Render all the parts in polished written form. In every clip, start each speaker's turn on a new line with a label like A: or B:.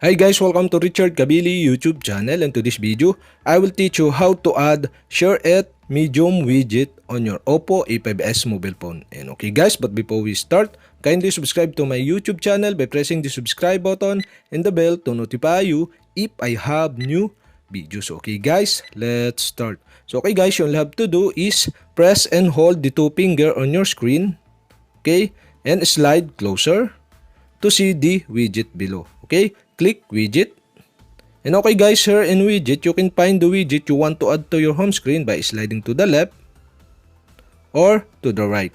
A: Hi guys, welcome to Richard Cabile YouTube channel, and to this video, I will teach you how to add Shareit medium widget on your Oppo A5s mobile phone. And okay guys, but before we start, kindly subscribe to my YouTube channel by pressing the subscribe button and the bell to notify you if I have new videos. Okay guys, let's start. So okay guys, you'll have to do is press and hold the two finger on your screen, okay, and slide closer to see the widget below. Okay, click widget. And okay guys, here in widget, you can find the widget you want to add to your home screen by sliding to the left or to the right.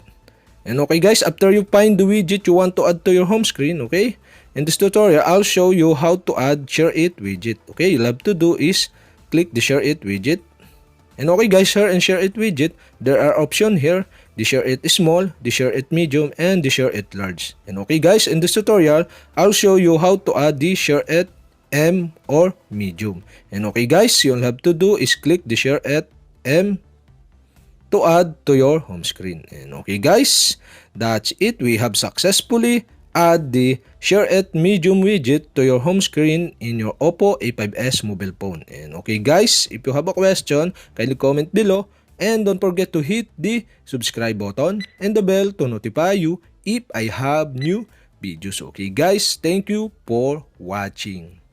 A: And okay guys, after you find the widget you want to add to your home screen, okay, in this tutorial, I'll show you how to add Shareit widget. Okay, you'll have to do is click the Shareit widget. And okay guys, here in Shareit widget, there are options here. The Shareit small, the Shareit medium, and the Shareit large. And okay guys, in this tutorial, I'll show you how to add the Shareit M or medium. And okay guys, you'll have to do is click the Shareit M to add to your home screen. And okay guys, that's it. We have successfully add the Shareit medium widget to your home screen in your Oppo A5s mobile phone. And okay guys, if you have a question, kindly comment below. And don't forget to hit the subscribe button and the bell to notify you if I have new videos. Okay guys, thank you for watching.